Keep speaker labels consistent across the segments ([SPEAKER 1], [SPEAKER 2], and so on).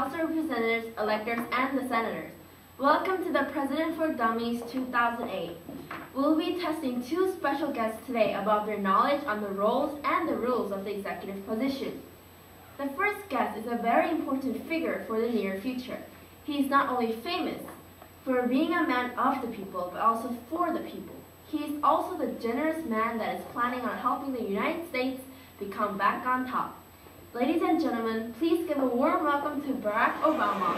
[SPEAKER 1] House of Representatives, electors, and the senators. Welcome to the President for Dummies 2008. We'll be testing two special guests today about their knowledge on the roles and the rules of the executive position. The first guest is a very important figure for the near future. He is not only famous for being a man of the people, but also for the people. He is also the generous man that is planning on helping the United States become back on top. Ladies and gentlemen, please give a warm welcome to Barack Obama.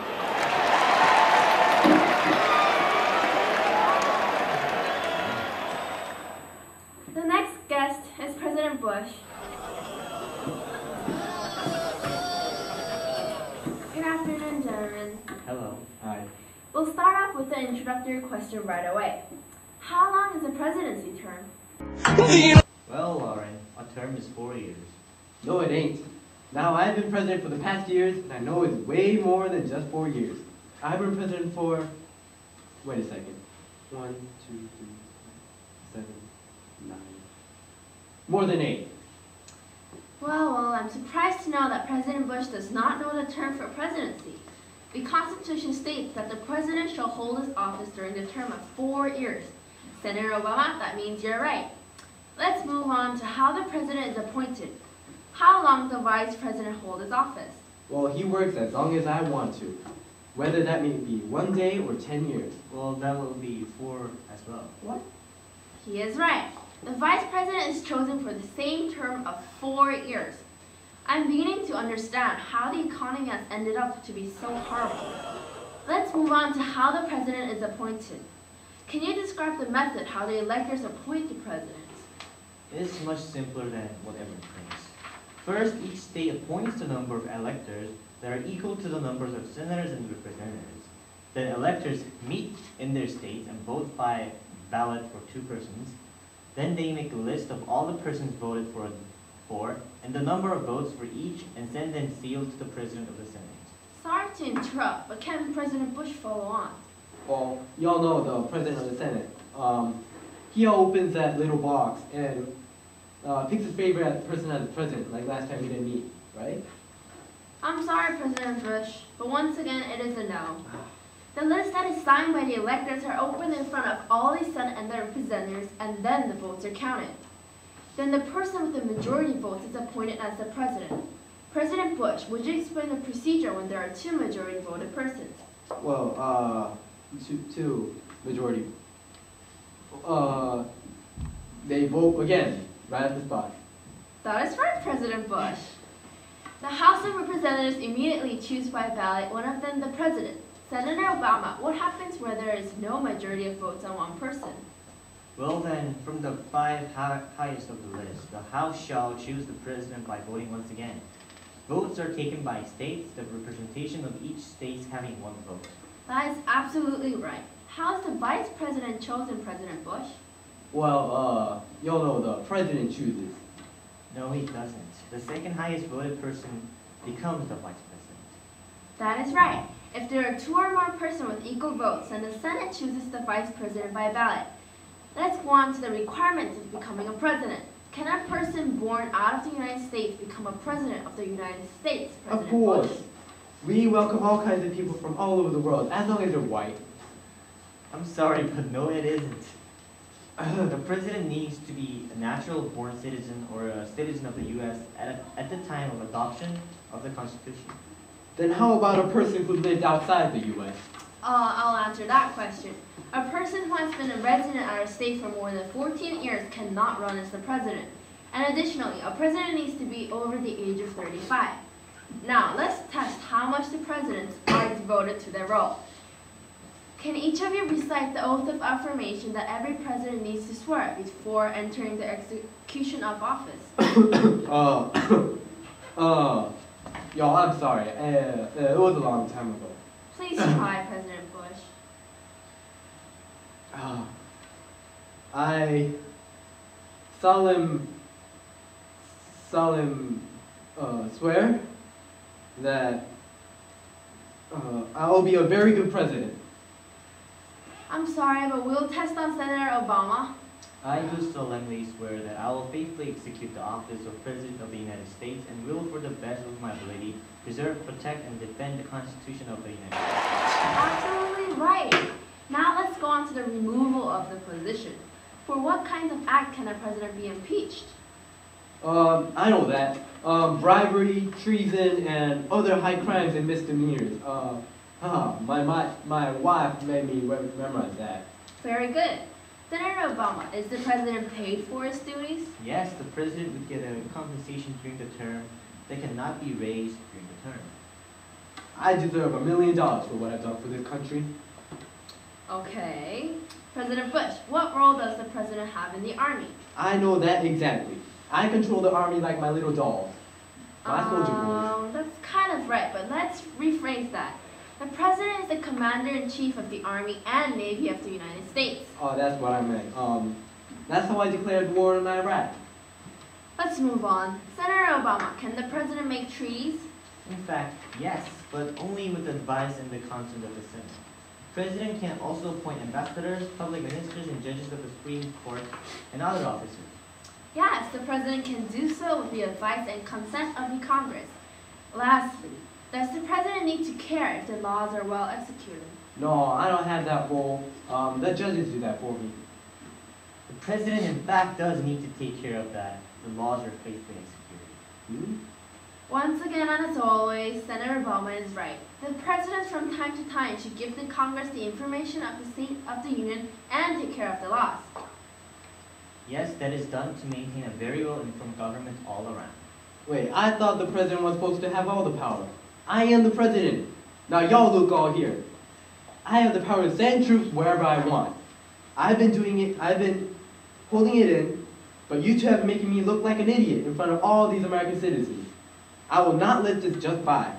[SPEAKER 1] The next guest is President Bush. Good afternoon, gentlemen.
[SPEAKER 2] Hello. Hi.
[SPEAKER 1] We'll start off with the introductory question right away. How long is a presidency term?
[SPEAKER 2] Well, Lauren, a term is 4 years.
[SPEAKER 3] No, it ain't. Now, I've been president for the past years, and I know it's way more than just 4 years. I've been president for, wait a second, 1, 2, 3, 7, 9, more than 8.
[SPEAKER 1] Well, I'm surprised to know that President Bush does not know the term for presidency. The Constitution states that the president shall hold his office during the term of 4 years. Senator Obama, that means you're right. Let's move on to how the president is appointed. How long does the vice president hold his office?
[SPEAKER 3] Well, he works as long as I want to, whether that may be 1 day or 10 years.
[SPEAKER 2] Well, that will be 4 as well.
[SPEAKER 3] What?
[SPEAKER 1] He is right. The vice president is chosen for the same term of 4 years. I'm beginning to understand how the economy has ended up to be so horrible. Let's move on to how the president is appointed. Can you describe the method how the electors appoint the president?
[SPEAKER 2] It is much simpler than what everyone thinks. First, each state appoints the number of electors that are equal to the numbers of senators and representatives. Then electors meet in their states and vote by ballot for 2 persons. Then they make a list of all the persons voted for and the number of votes for each and send them sealed to the President of the Senate.
[SPEAKER 1] Sorry to interrupt, but can President Bush follow on?
[SPEAKER 3] Well, y'all know the president of the Senate. He opens that little box and picks his favorite person as president, like last time we didn't meet, right?
[SPEAKER 1] I'm sorry, President Bush, but once again, it is a no. The list that is signed by the electors are opened in front of all the Senate and their representatives, and then the votes are counted. Then the person with the majority votes is appointed as the president. President Bush, would you explain the procedure when there are 2 majority voted persons?
[SPEAKER 3] Well, two majority. They vote again, right at the spot.
[SPEAKER 1] That is right, President Bush. The House of Representatives immediately choose by ballot one of them the president. Senator Obama, what happens where there is no majority of votes on one person?
[SPEAKER 2] Well then, from the 5 highest of the list, the House shall choose the president by voting once again. Votes are taken by states, the representation of each state having 1 vote.
[SPEAKER 1] That is absolutely right. How is the vice president chosen, President Bush?
[SPEAKER 3] Well, y'all know the president chooses.
[SPEAKER 2] No, he doesn't. The second highest voted person becomes the vice president.
[SPEAKER 1] That is right. If there are 2 or more persons with equal votes, then the Senate chooses the vice president by ballot. Let's go on to the requirements of becoming a president. Can a person born out of the United States become a president of the United States, President
[SPEAKER 3] Of course.
[SPEAKER 1] Bush?
[SPEAKER 3] We welcome all kinds of people from all over the world, as long as they're white.
[SPEAKER 2] I'm sorry, but no, it isn't. The president needs to be a natural-born citizen or a citizen of the U.S. at the time of adoption of the Constitution.
[SPEAKER 3] Then how about a person who lived outside the U.S.?
[SPEAKER 1] I'll answer that question. A person who has been a resident at a state for more than 14 years cannot run as the president. And additionally, a president needs to be over the age of 35. Now, let's test how much the presidents are devoted to their role. Can each of you recite the oath of affirmation that every president needs to swear before entering the execution of office?
[SPEAKER 3] Y'all, I'm sorry. It was a long time ago.
[SPEAKER 1] Please try, President Bush.
[SPEAKER 3] I solemn swear that I will be a very good president.
[SPEAKER 1] I'm sorry, but we'll test on Senator Obama.
[SPEAKER 2] I do solemnly swear that I will faithfully execute the office of President of the United States and will, for the best of my ability, preserve, protect, and defend the Constitution of the United States.
[SPEAKER 1] Absolutely right. Now let's go on to the removal of the position. For what kinds of act can a president be impeached?
[SPEAKER 3] I know that. Bribery, treason, and other high crimes and misdemeanors. My wife made me memorize that.
[SPEAKER 1] Very good. Senator Obama, is the president paid for his duties?
[SPEAKER 2] Yes, the president would get a compensation during the term that cannot be raised during the term.
[SPEAKER 3] I deserve $1 million for what I've done for this country.
[SPEAKER 1] Okay. President Bush, what role does the president have in the army?
[SPEAKER 3] I know that exactly. I control the army like my little dolls. My soldier boys.
[SPEAKER 1] That's kind of right, but let's rephrase that. The president is the commander-in-chief of the Army and Navy of the United States.
[SPEAKER 3] Oh, that's what I meant. That's how I declared war in Iraq.
[SPEAKER 1] Let's move on. Senator Obama, can the president make treaties?
[SPEAKER 2] In fact, yes, but only with the advice and the consent of the Senate. The president can also appoint ambassadors, public ministers, and judges of the Supreme Court, and other officers.
[SPEAKER 1] Yes, the president can do so with the advice and consent of the Congress. Lastly, does the president need to care if the laws are well executed?
[SPEAKER 3] No, I don't have that role. The judges do that for me.
[SPEAKER 2] The president, in fact, does need to take care of that. The laws are faithfully executed.
[SPEAKER 1] Once again, and as always, Senator Obama is right. The president from time to time should give the Congress the information of the State of the Union and take care of the laws.
[SPEAKER 2] Yes, that is done to maintain a very well-informed government all around.
[SPEAKER 3] Wait, I thought the president was supposed to have all the power. I am the president. Now y'all look all here. I have the power to send troops wherever I want. I've been holding it in, but you two have been making me look like an idiot in front of all these American citizens. I will not let this just by.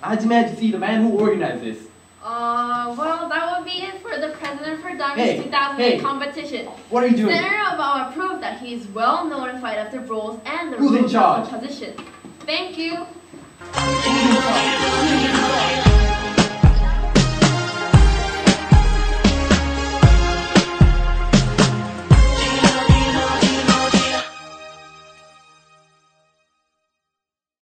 [SPEAKER 3] I demand to see the man who organized this.
[SPEAKER 1] Well, that would be it for the President for Dummies 2008 competition.
[SPEAKER 3] What are you doing?
[SPEAKER 1] Senator Obama proved that he is well notified of the rules and the
[SPEAKER 3] Who's in
[SPEAKER 1] rules
[SPEAKER 3] charge?
[SPEAKER 1] of the position. Thank you.
[SPEAKER 3] Who's in charge?